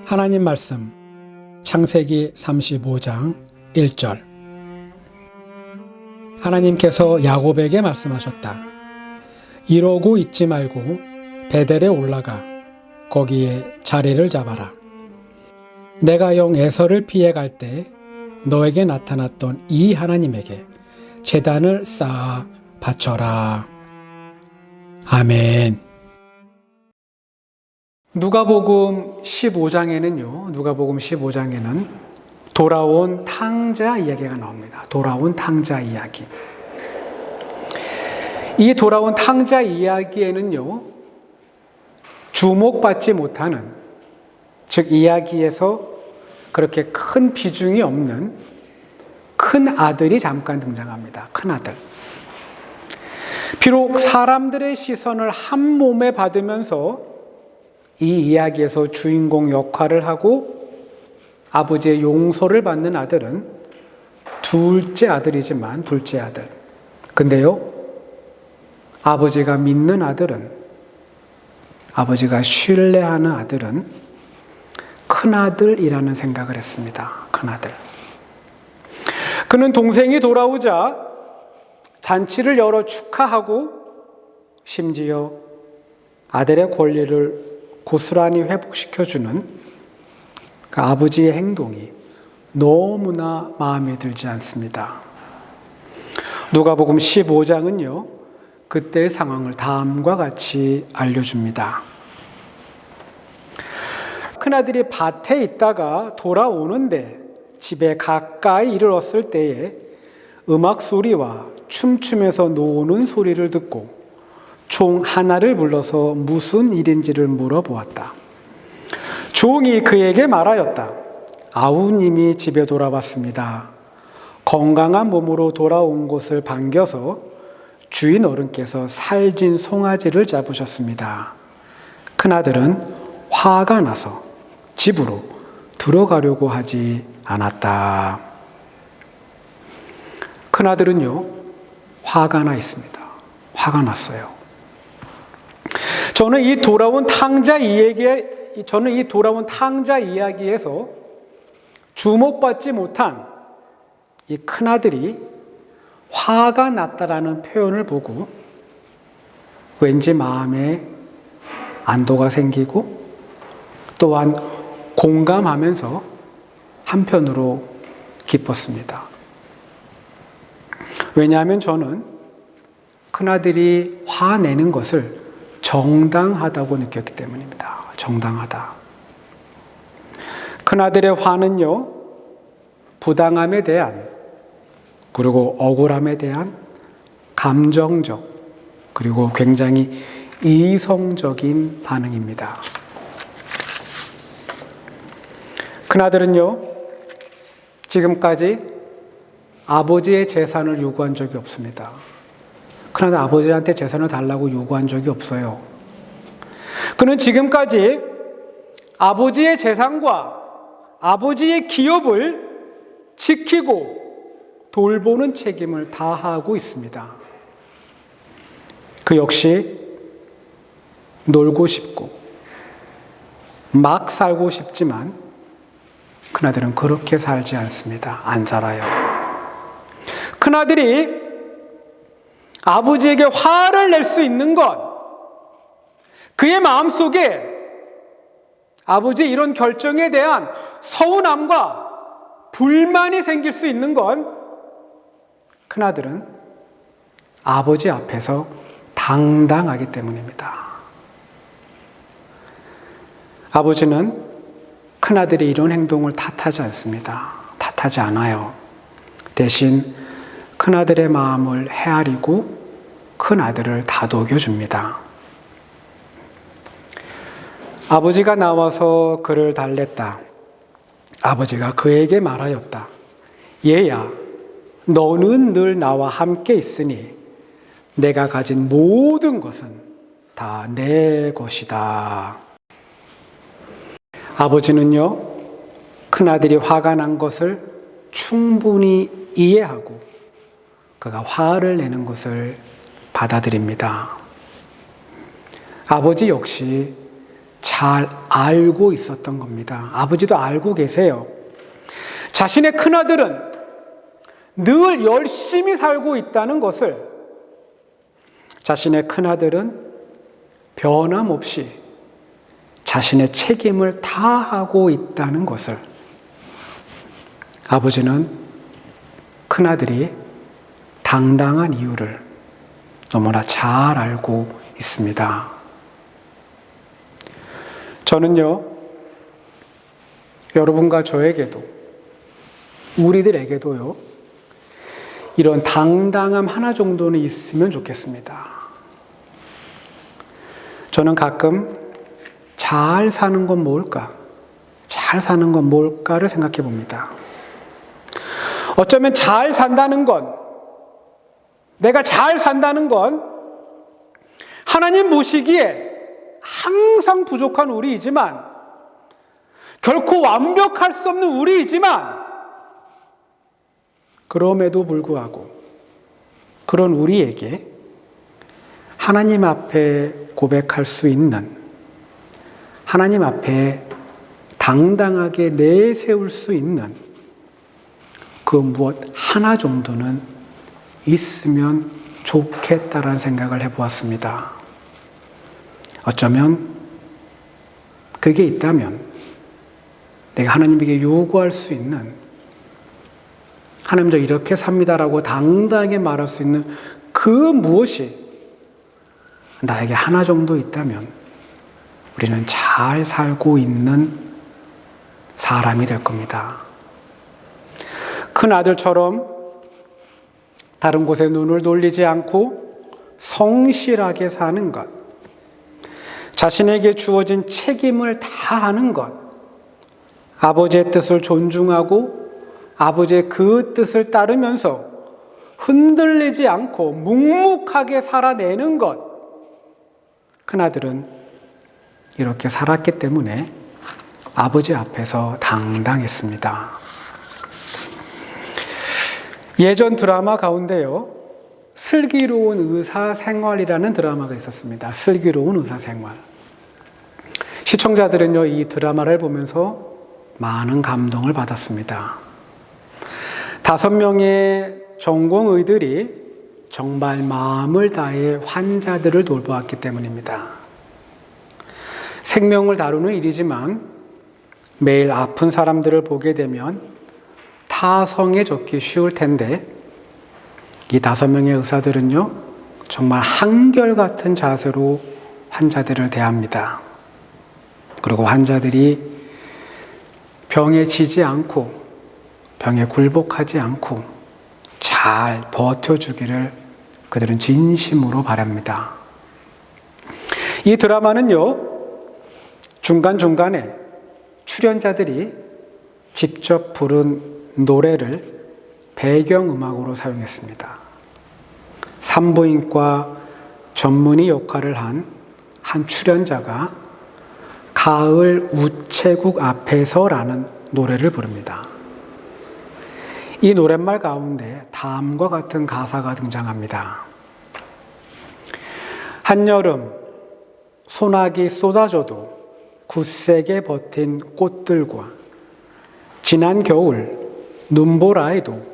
하나님 말씀 창세기 35장 1절. 하나님께서 야곱에게 말씀하셨다. 이러고 있지 말고 베델에 올라가 거기에 자리를 잡아라. 내가 영 에서를 피해 갈 때 너에게 나타났던 이 하나님에게 제단을 쌓아 바쳐라. 아멘. 누가복음 15장에는 돌아온 탕자 이야기가 나옵니다. 돌아온 탕자 이야기. 이 돌아온 탕자 이야기에는요, 주목받지 못하는, 즉 이야기에서 그렇게 큰 비중이 없는 큰 아들이 잠깐 등장합니다. 큰 아들. 비록 사람들의 시선을 한 몸에 받으면서 이 이야기에서 주인공 역할을 하고 아버지의 용서를 받는 아들은 둘째 아들이지만 둘째 아들. 근데요, 아버지가 믿는 아들은, 아버지가 신뢰하는 아들은 큰아들이라는 생각을 했습니다. 큰아들. 그는 동생이 돌아오자 잔치를 열어 축하하고 심지어 아들의 권리를 고스란히 회복시켜주는 그 아버지의 행동이 너무나 마음에 들지 않습니다. 누가복음 15장은요, 그때의 상황을 다음과 같이 알려줍니다. 큰아들이 밭에 있다가 돌아오는데 집에 가까이 이르렀을 때에 음악 소리와 춤추면서 노는 소리를 듣고 총 하나를 불러서 무슨 일인지를 물어보았다. 종이 그에게 말하였다. 아우님이 집에 돌아왔습니다. 건강한 몸으로 돌아온 것을 반겨서 주인 어른께서 살진 송아지를 잡으셨습니다. 큰아들은 화가 나서 집으로 들어가려고 하지 않았다. 큰아들은요, 화가 나 있습니다. 화가 났어요. 저는 이 돌아온 탕자 이야기에서 주목받지 못한 이 큰아들이 화가 났다라는 표현을 보고 왠지 마음에 안도가 생기고 또한 공감하면서 한편으로 기뻤습니다. 왜냐하면 저는 큰아들이 화내는 것을 정당하다고 느꼈기 때문입니다. 정당하다. 큰아들의 화는요, 부당함에 대한, 그리고 억울함에 대한 감정적, 그리고 굉장히 이성적인 반응입니다. 큰아들은요, 지금까지 아버지의 재산을 요구한 적이 없습니다. 큰아들 아버지한테 재산을 달라고 요구한 적이 없어요. 그는 지금까지 아버지의 재산과 아버지의 기업을 지키고 돌보는 책임을 다하고 있습니다. 그 역시 놀고 싶고 막 살고 싶지만 큰아들은 그렇게 살지 않습니다. 안 살아요. 큰아들이 아버지에게 화를 낼 수 있는 것, 그의 마음속에 아버지의 이런 결정에 대한 서운함과 불만이 생길 수 있는 건 큰아들은 아버지 앞에서 당당하기 때문입니다. 아버지는 큰아들이 이런 행동을 탓하지 않습니다. 탓하지 않아요. 대신 큰아들의 마음을 헤아리고 큰아들을 다독여줍니다. 아버지가 나와서 그를 달랬다. 아버지가 그에게 말하였다. 얘야, 너는 늘 나와 함께 있으니 내가 가진 모든 것은 다 내 것이다. 아버지는요, 큰아들이 화가 난 것을 충분히 이해하고 그가 화를 내는 것을 받아들입니다. 아버지 역시 잘 알고 있었던 겁니다. 아버지도 알고 계세요. 자신의 큰아들은 늘 열심히 살고 있다는 것을, 자신의 큰아들은 변함없이 자신의 책임을 다하고 있다는 것을 아버지는 큰아들이 당당한 이유를 너무나 잘 알고 있습니다. 저는요, 여러분과 저에게도, 우리들에게도요, 이런 당당함 하나 정도는 있으면 좋겠습니다. 저는 가끔 잘 사는 건 뭘까? 잘 사는 건 뭘까를 생각해 봅니다. 어쩌면 잘 산다는 건, 내가 잘 산다는 건 하나님 보시기에 항상 부족한 우리이지만, 결코 완벽할 수 없는 우리이지만, 그럼에도 불구하고 그런 우리에게 하나님 앞에 고백할 수 있는, 하나님 앞에 당당하게 내세울 수 있는 그 무엇 하나 정도는 있으면 좋겠다라는 생각을 해보았습니다. 어쩌면 그게 있다면 내가 하나님에게 요구할 수 있는, 하나님 저 이렇게 삽니다라고 당당하게 말할 수 있는 그 무엇이 나에게 하나 정도 있다면 우리는 잘 살고 있는 사람이 될 겁니다. 큰 아들처럼 다른 곳에 눈을 돌리지 않고 성실하게 사는 것, 자신에게 주어진 책임을 다하는 것, 아버지의 뜻을 존중하고 아버지의 그 뜻을 따르면서 흔들리지 않고 묵묵하게 살아내는 것, 큰아들은 이렇게 살았기 때문에 아버지 앞에서 당당했습니다. 예전 드라마 가운데요, 슬기로운 의사생활이라는 드라마가 있었습니다. 슬기로운 의사생활. 시청자들은요, 이 드라마를 보면서 많은 감동을 받았습니다. 5명의 전공의들이 정말 마음을 다해 환자들을 돌보았기 때문입니다. 생명을 다루는 일이지만 매일 아픈 사람들을 보게 되면 타성에 좋기 쉬울 텐데, 이 5명의 의사들은요, 정말 한결같은 자세로 환자들을 대합니다. 그리고 환자들이 병에 지지 않고 병에 굴복하지 않고 잘 버텨주기를 그들은 진심으로 바랍니다. 이 드라마는요, 중간중간에 출연자들이 직접 부른 노래를 배경음악으로 사용했습니다. 산부인과 전문의 역할을 한 출연자가 가을 우체국 앞에서라는 노래를 부릅니다. 이 노랫말 가운데 다음과 같은 가사가 등장합니다. 한여름 소나기 쏟아져도 굳세게 버틴 꽃들과 지난 겨울 눈보라에도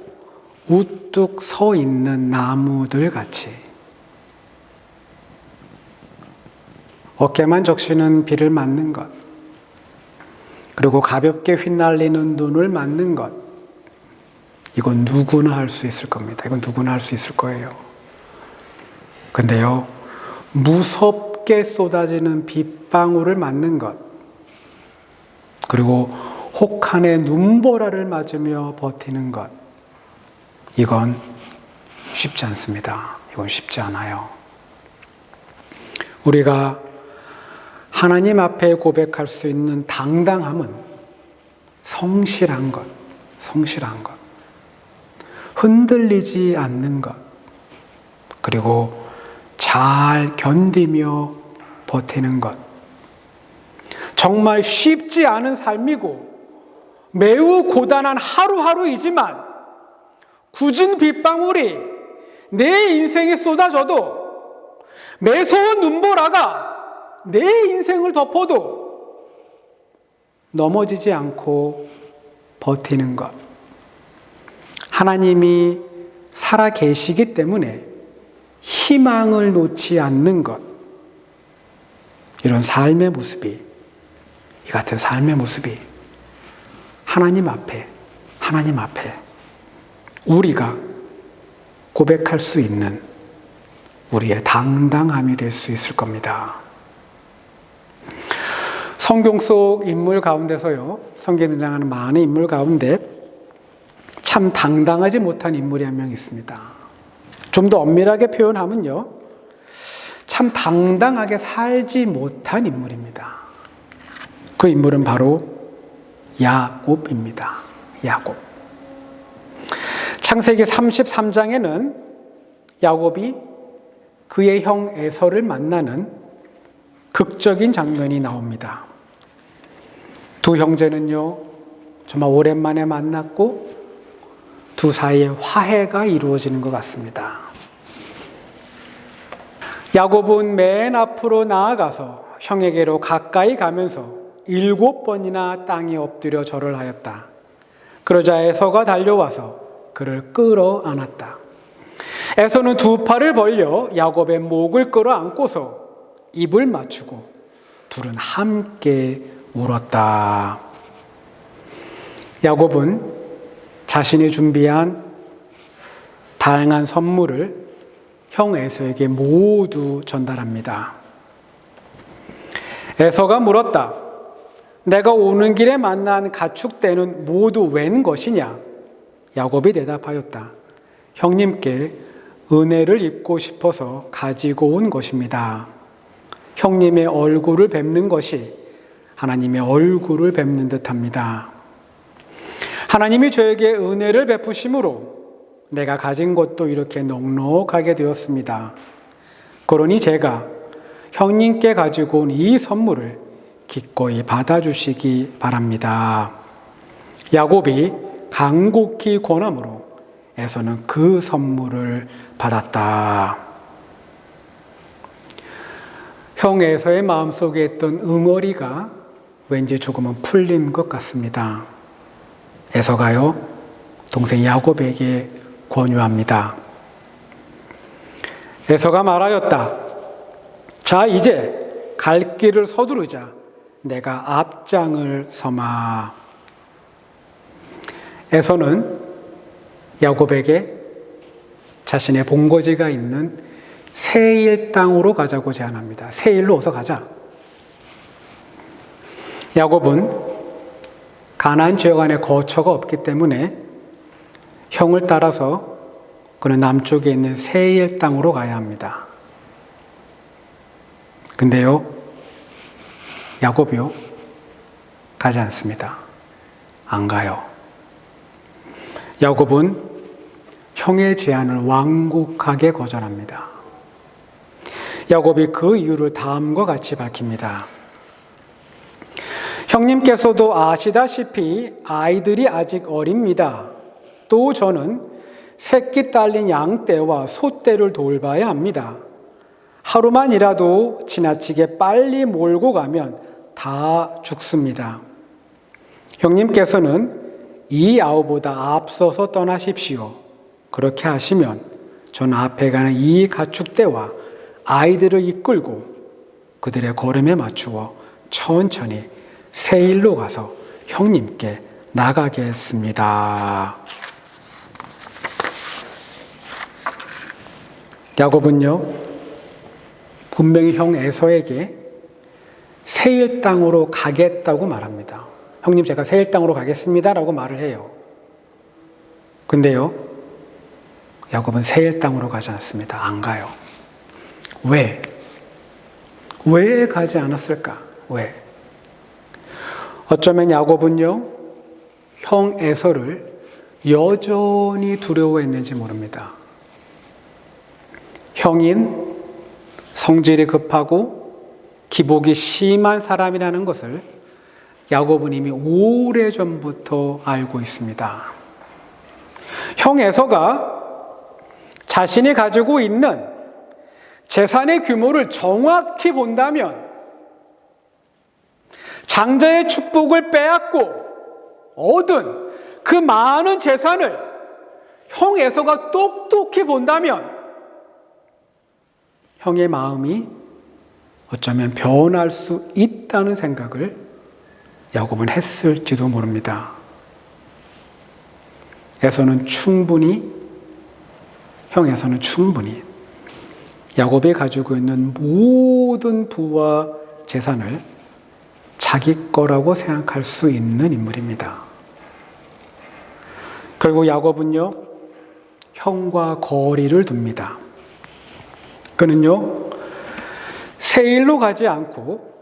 우뚝 서 있는 나무들 같이, 어깨만 적시는 비를 맞는 것, 그리고 가볍게 휘날리는 눈을 맞는 것, 이건 누구나 할 수 있을 겁니다. 이건 누구나 할 수 있을 거예요. 근데요, 무섭게 쏟아지는 빗방울을 맞는 것, 그리고 혹한의 눈보라를 맞으며 버티는 것, 이건 쉽지 않습니다. 이건 쉽지 않아요. 우리가 하나님 앞에 고백할 수 있는 당당함은 성실한 것, 성실한 것, 흔들리지 않는 것, 그리고 잘 견디며 버티는 것. 정말 쉽지 않은 삶이고 매우 고단한 하루하루이지만 굳은 빗방울이 내 인생에 쏟아져도, 매서운 눈보라가 내 인생을 덮어도 넘어지지 않고 버티는 것. 하나님이 살아 계시기 때문에 희망을 놓지 않는 것. 이런 삶의 모습이, 이 같은 삶의 모습이 하나님 앞에 우리가 고백할 수 있는 우리의 당당함이 될 수 있을 겁니다. 성경 속 인물 가운데서요, 성경에 등장하는 많은 인물 가운데 참 당당하지 못한 인물이 한 명 있습니다. 좀 더 엄밀하게 표현하면요, 참 당당하게 살지 못한 인물입니다. 그 인물은 바로 야곱입니다. 야곱. 창세기 33장에는 야곱이 그의 형 에서를 만나는 극적인 장면이 나옵니다. 두 형제는요, 정말 오랜만에 만났고 두 사이에 화해가 이루어지는 것 같습니다. 야곱은 맨 앞으로 나아가서 형에게로 가까이 가면서 7번이나 땅에 엎드려 절을 하였다. 그러자 에서가 달려와서 그를 끌어안았다. 에서는 두 팔을 벌려 야곱의 목을 끌어안고서 입을 맞추고 둘은 함께 울었다. 야곱은 자신이 준비한 다양한 선물을 형 에서에게 모두 전달합니다. 에서가 물었다. 내가 오는 길에 만난 가축대는 모두 웬 것이냐? 야곱이 대답하였다. 형님께 은혜를 입고 싶어서 가지고 온 것입니다. 형님의 얼굴을 뵙는 것이 하나님의 얼굴을 뵙는 듯합니다. 하나님이 저에게 은혜를 베푸심으로 내가 가진 것도 이렇게 넉넉하게 되었습니다. 그러니 제가 형님께 가지고 온 이 선물을 기꺼이 받아주시기 바랍니다. 야곱이 간곡히 권함으로 에서는 그 선물을 받았다. 형 에서의 마음속에 있던 응어리가 왠지 조금은 풀린 것 같습니다. 에서가요, 동생 야곱에게 권유합니다. 에서가 말하였다. 자, 이제 갈 길을 서두르자. 내가 앞장을 서마. 에서는 야곱에게 자신의 본거지가 있는 세일 땅으로 가자고 제안합니다. 세일로 어서 가자. 야곱은 가나안 지역 안에 거처가 없기 때문에 형을 따라서 그는 남쪽에 있는 세일 땅으로 가야 합니다. 근데요, 야곱이요, 가지 않습니다. 안 가요. 야곱은 형의 제안을 완곡하게 거절합니다. 야곱이 그 이유를 다음과 같이 밝힙니다. 형님께서도 아시다시피 아이들이 아직 어립니다. 또 저는 새끼 딸린 양떼와 소떼를 돌봐야 합니다. 하루만이라도 지나치게 빨리 몰고 가면 다 죽습니다. 형님께서는 이 아우보다 앞서서 떠나십시오. 그렇게 하시면 저는 앞에 가는 이 가축대와 아이들을 이끌고 그들의 걸음에 맞추어 천천히 세일로 가서 형님께 나가겠습니다. 야곱은요, 분명히 형 에서에게 세일 땅으로 가겠다고 말합니다. 형님, 제가 세일 땅으로 가겠습니다 라고 말을 해요. 근데요, 야곱은 세일 땅으로 가지 않습니다. 안 가요. 왜? 왜 가지 않았을까? 왜? 어쩌면 야곱은요, 형 에서를 여전히 두려워했는지 모릅니다. 형인 성질이 급하고 기복이 심한 사람이라는 것을 야곱은 이미 오래전부터 알고 있습니다. 형 에서가 자신이 가지고 있는 재산의 규모를 정확히 본다면, 장자의 축복을 빼앗고 얻은 그 많은 재산을 형 에서가 똑똑히 본다면 형의 마음이 어쩌면 변할 수 있다는 생각을 야곱은 했을지도 모릅니다. 에서는 충분히 야곱이 가지고 있는 모든 부와 재산을 자기 거라고 생각할 수 있는 인물입니다. 결국 야곱은요, 형과 거리를 둡니다. 그는요, 세일로 가지 않고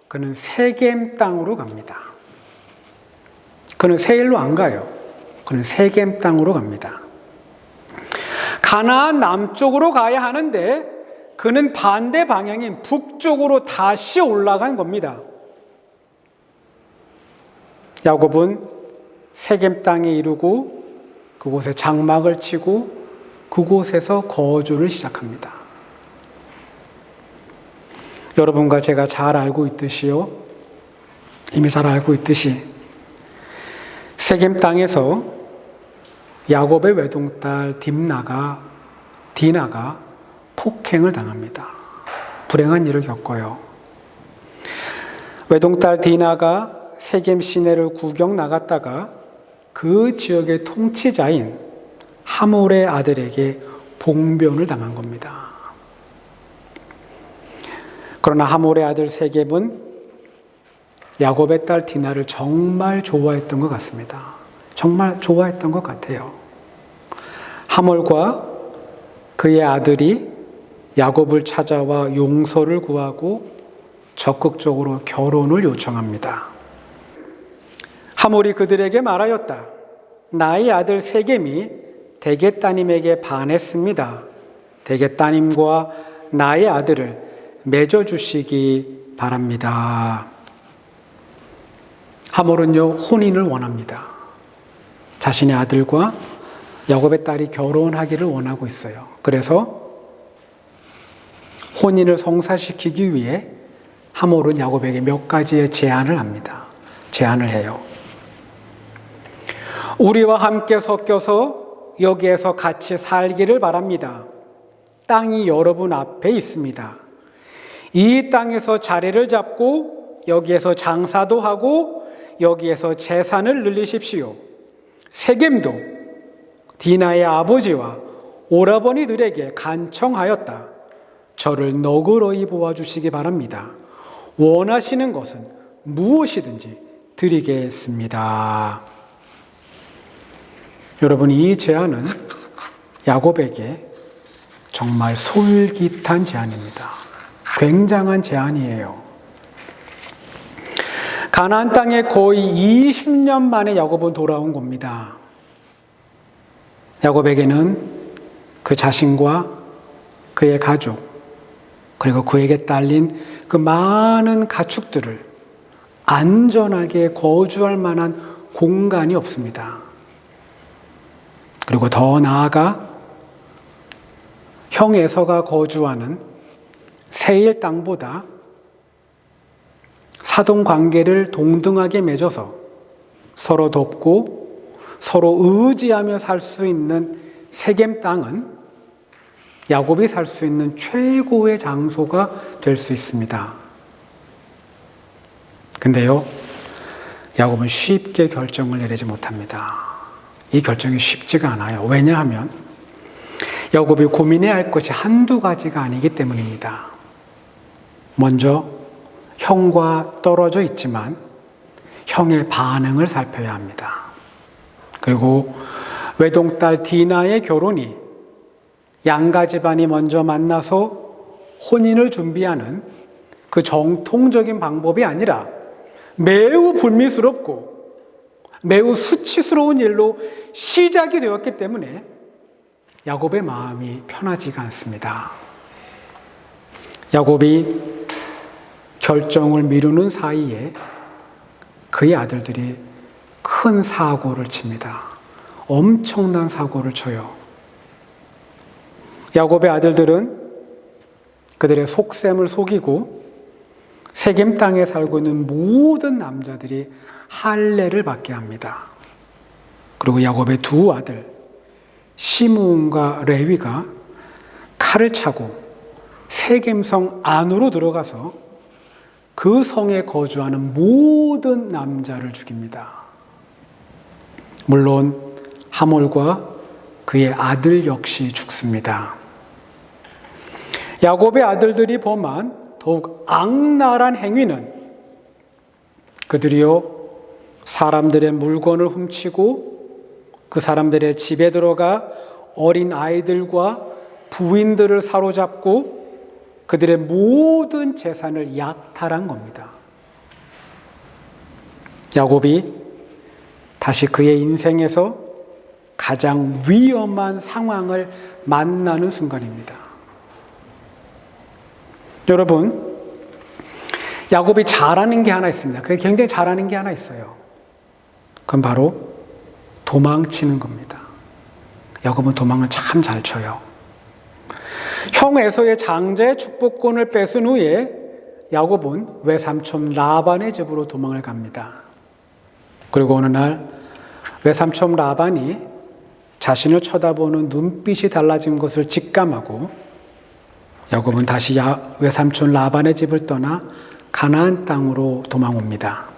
그는 세겜 땅으로 갑니다. 그는 세일로 안 가요. 그는 세겜 땅으로 갑니다. 가나안 남쪽으로 가야 하는데 그는 반대 방향인 북쪽으로 다시 올라간 겁니다. 야곱은 세겜 땅에 이르고 그곳에 장막을 치고 그곳에서 거주를 시작합니다. 여러분과 제가 잘 알고 있듯이요, 이미 잘 알고 있듯이 세겜 땅에서 야곱의 외동딸 디나가 폭행을 당합니다. 불행한 일을 겪어요. 외동딸 디나가 세겜 시내를 구경 나갔다가 그 지역의 통치자인 하몰의 아들에게 봉변을 당한 겁니다. 그러나 하몰의 아들 세겜은 야곱의 딸 디나를 정말 좋아했던 것 같습니다. 정말 좋아했던 것 같아요. 하몰과 그의 아들이 야곱을 찾아와 용서를 구하고 적극적으로 결혼을 요청합니다. 하몰이 그들에게 말하였다. 나의 아들 세겜이 대개 따님에게 반했습니다. 대개 따님과 나의 아들을 맺어주시기 바랍니다. 하몰은요, 혼인을 원합니다. 자신의 아들과 야곱의 딸이 결혼하기를 원하고 있어요. 그래서 혼인을 성사시키기 위해 하몰은 야곱에게 몇 가지의 제안을 합니다. 제안을 해요. 우리와 함께 섞여서 여기에서 같이 살기를 바랍니다. 땅이 여러분 앞에 있습니다. 이 땅에서 자리를 잡고 여기에서 장사도 하고 여기에서 재산을 늘리십시오. 세겜도 디나의 아버지와 오라버니들에게 간청하였다. 저를 너그러이 보아주시기 바랍니다. 원하시는 것은 무엇이든지 드리겠습니다. 여러분, 이 제안은 야곱에게 정말 솔깃한 제안입니다. 굉장한 제안이에요. 가나안 땅에 거의 20년 만에 야곱은 돌아온 겁니다. 야곱에게는 그 자신과 그의 가족, 그리고 그에게 딸린 그 많은 가축들을 안전하게 거주할 만한 공간이 없습니다. 그리고 더 나아가 형 에서가 거주하는 세일 땅보다 사돈 관계를 동등하게 맺어서 서로 돕고 서로 의지하며 살 수 있는 세겜 땅은 야곱이 살 수 있는 최고의 장소가 될 수 있습니다. 근데요, 야곱은 쉽게 결정을 내리지 못합니다. 이 결정이 쉽지가 않아요. 왜냐하면 야곱이 고민해야 할 것이 한두 가지가 아니기 때문입니다. 먼저 형과 떨어져 있지만 형의 반응을 살펴야 합니다. 그리고 외동딸 디나의 결혼이 양가 집안이 먼저 만나서 혼인을 준비하는 그 정통적인 방법이 아니라 매우 불미스럽고 매우 수치스러운 일로 시작이 되었기 때문에 야곱의 마음이 편하지가 않습니다. 야곱이 결정을 미루는 사이에 그의 아들들이 큰 사고를 칩니다. 엄청난 사고를 쳐요. 야곱의 아들들은 그들의 속셈을 속이고 세겜 땅에 살고 있는 모든 남자들이 할례를 받게 합니다. 그리고 야곱의 두 아들 시므온과 레위가 칼을 차고 세겜성 안으로 들어가서 그 성에 거주하는 모든 남자를 죽입니다. 물론 하몰과 그의 아들 역시 죽습니다. 야곱의 아들들이 범한 더욱 악랄한 행위는 그들이요 사람들의 물건을 훔치고 그 사람들의 집에 들어가 어린 아이들과 부인들을 사로잡고 그들의 모든 재산을 약탈한 겁니다. 야곱이 다시 그의 인생에서 가장 위험한 상황을 만나는 순간입니다. 여러분, 야곱이 잘하는 게 하나 있습니다. 그게 굉장히 잘하는 게 하나 있어요. 그건 바로 도망치는 겁니다. 야곱은 도망을 참 잘 쳐요. 형 에서의 장자의 축복권을 뺏은 후에 야곱은 외삼촌 라반의 집으로 도망을 갑니다. 그리고 어느 날 외삼촌 라반이 자신을 쳐다보는 눈빛이 달라진 것을 직감하고 야곱은 다시 외삼촌 라반의 집을 떠나 가나안 땅으로 도망옵니다.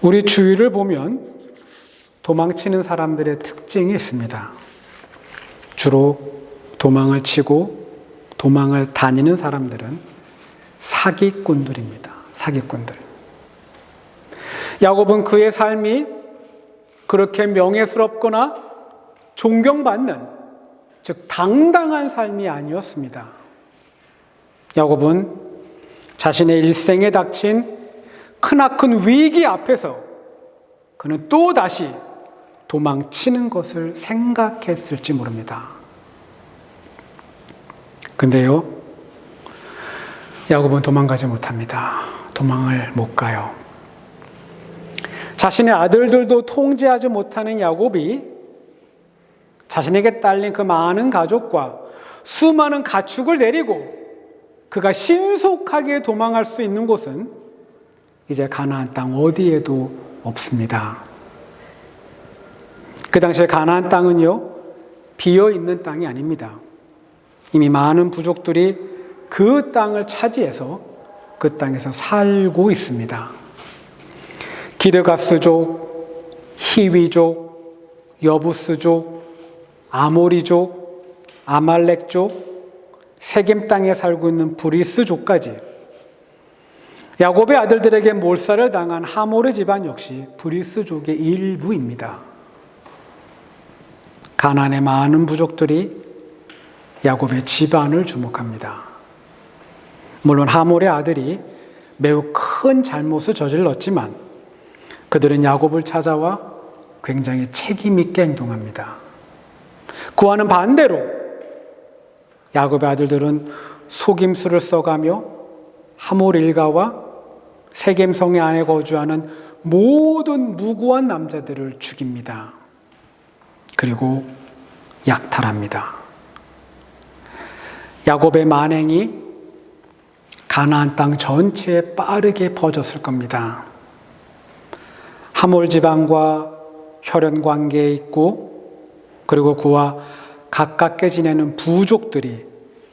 우리 주위를 보면 도망치는 사람들의 특징이 있습니다. 주로 도망을 치고 도망을 다니는 사람들은 사기꾼들입니다. 사기꾼들. 야곱은 그의 삶이 그렇게 명예스럽거나 존경받는, 즉 당당한 삶이 아니었습니다. 야곱은 자신의 일생에 닥친 크나큰 위기 앞에서 그는 또다시 도망치는 것을 생각했을지 모릅니다. 근데요, 야곱은 도망가지 못합니다. 도망을 못 가요. 자신의 아들들도 통제하지 못하는 야곱이 자신에게 딸린 그 많은 가족과 수많은 가축을 데리고 그가 신속하게 도망할 수 있는 곳은 이제 가나안 땅 어디에도 없습니다. 그 당시에 가나안 땅은요, 비어있는 땅이 아닙니다. 이미 많은 부족들이 그 땅을 차지해서 그 땅에서 살고 있습니다. 기르가스족, 히위족, 여부스족, 아모리족, 아말렉족, 세겜 땅에 살고 있는 브리스족까지 야곱의 아들들에게 몰살을 당한 하몰의 집안 역시 브리스족의 일부입니다. 가나안의 많은 부족들이 야곱의 집안을 주목합니다. 물론 하몰의 아들이 매우 큰 잘못을 저질렀지만 그들은 야곱을 찾아와 굉장히 책임 있게 행동합니다. 그와는 반대로 야곱의 아들들은 속임수를 써가며 하몰 일가와 세겜성의 안에 거주하는 모든 무고한 남자들을 죽입니다. 그리고 약탈합니다. 야곱의 만행이 가나안 땅 전체에 빠르게 퍼졌을 겁니다. 하몰 지방과 혈연 관계에 있고 그리고 그와 가깝게 지내는 부족들이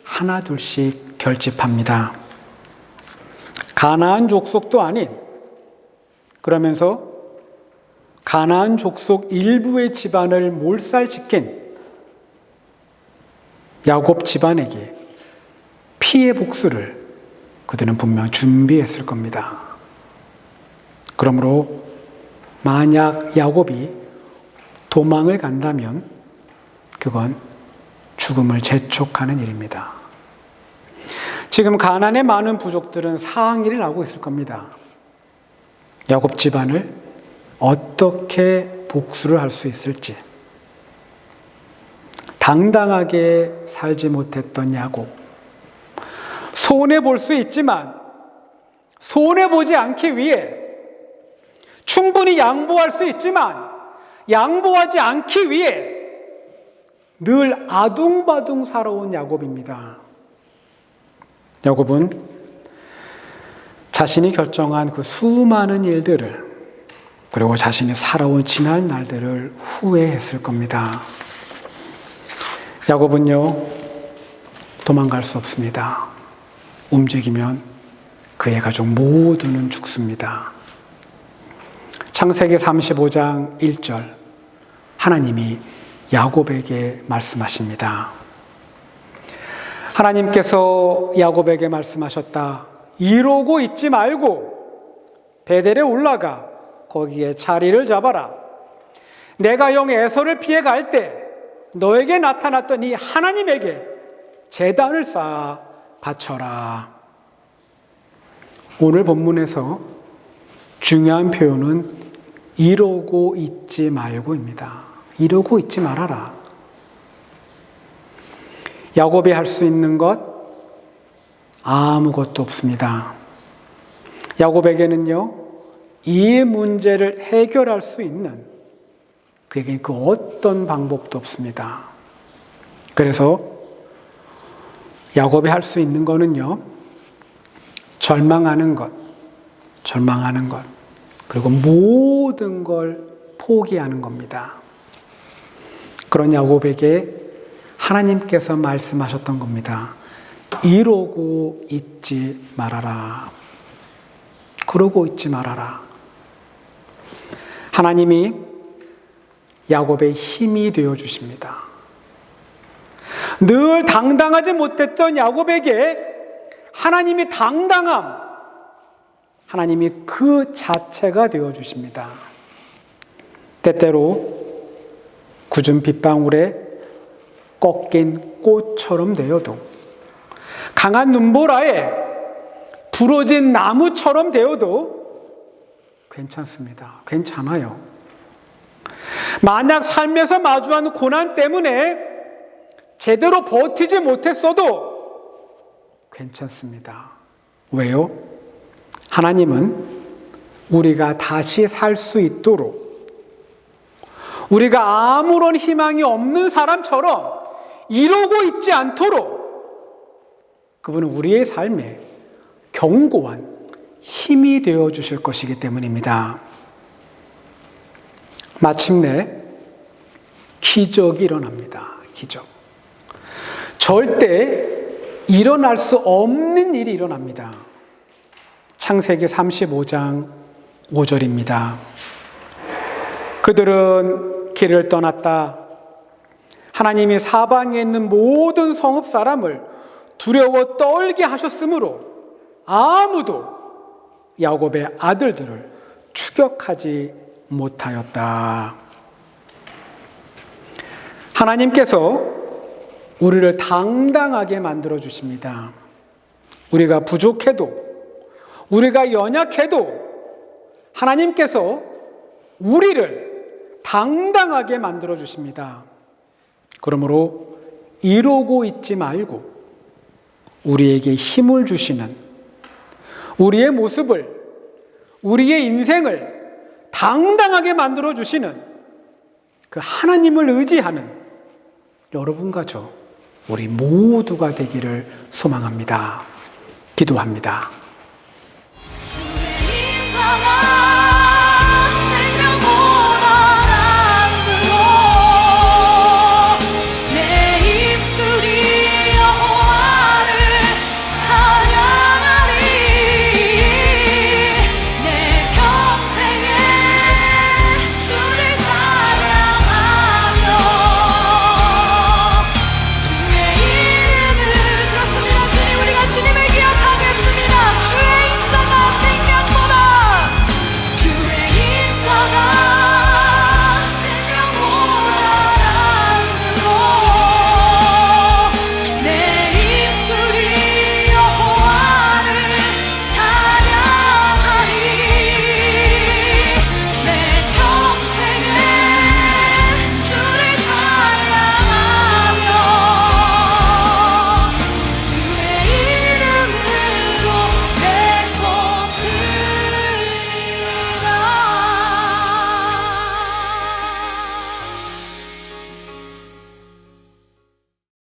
하나 둘씩 결집합니다. 가나안 족속도 아닌, 그러면서 가나안 족속 일부의 집안을 몰살시킨 야곱 집안에게 피해 복수를 그들은 분명 준비했을 겁니다. 그러므로 만약 야곱이 도망을 간다면 그건 죽음을 재촉하는 일입니다. 지금 가나안의 많은 부족들은 상의를 하고 있을 겁니다. 야곱 집안을 어떻게 복수를 할 수 있을지. 당당하게 살지 못했던 야곱. 손해볼 수 있지만 손해보지 않기 위해 충분히 양보할 수 있지만 양보하지 않기 위해 늘 아둥바둥 살아온 야곱입니다. 야곱은 자신이 결정한 그 수많은 일들을, 그리고 자신이 살아온 지난 날들을 후회했을 겁니다. 야곱은요, 도망갈 수 없습니다. 움직이면 그의 가족 모두는 죽습니다. 창세기 35장 1절, 하나님이 야곱에게 말씀하십니다. 하나님께서 야곱에게 말씀하셨다. 이러고 있지 말고 베델에 올라가 거기에 자리를 잡아라. 내가 영 에서를 피해 갈 때 너에게 나타났던 이 하나님에게 제단을 쌓아 바쳐라. 오늘 본문에서 중요한 표현은 이러고 있지 말고입니다. 이러고 있지 말아라. 야곱이 할 수 있는 것 아무것도 없습니다. 야곱에게는요, 이 문제를 해결할 수 있는 그에게는 그 어떤 방법도 없습니다. 그래서 야곱이 할 수 있는 거는요, 절망하는 것, 그리고 모든 걸 포기하는 겁니다. 그런 야곱에게 하나님께서 말씀하셨던 겁니다. 이러고 있지 말아라. 그러고 있지 말아라. 하나님이 야곱의 힘이 되어 주십니다. 늘 당당하지 못했던 야곱에게 하나님이 당당함, 하나님이 그 자체가 되어 주십니다. 때때로 굳은 빗방울에 꺾인 꽃처럼 되어도, 강한 눈보라에 부러진 나무처럼 되어도 괜찮습니다. 괜찮아요. 만약 삶에서 마주한 고난 때문에 제대로 버티지 못했어도 괜찮습니다. 왜요? 하나님은 우리가 다시 살 수 있도록, 우리가 아무런 희망이 없는 사람처럼 이러고 있지 않도록 그분은 우리의 삶에 견고한 힘이 되어 주실 것이기 때문입니다. 마침내 기적이 일어납니다. 기적. 절대 일어날 수 없는 일이 일어납니다. 창세기 35장 5절입니다. 그들은 길을 떠났다. 하나님이 사방에 있는 모든 성읍 사람을 두려워 떨게 하셨으므로 아무도 야곱의 아들들을 추격하지 못하였다. 하나님께서 우리를 당당하게 만들어 주십니다. 우리가 부족해도, 우리가 연약해도 하나님께서 우리를 당당하게 만들어 주십니다. 그러므로 이러고 있지 말고 우리에게 힘을 주시는, 우리의 모습을, 우리의 인생을 당당하게 만들어 주시는 그 하나님을 의지하는 여러분과 저, 우리 모두가 되기를 소망합니다. 기도합니다.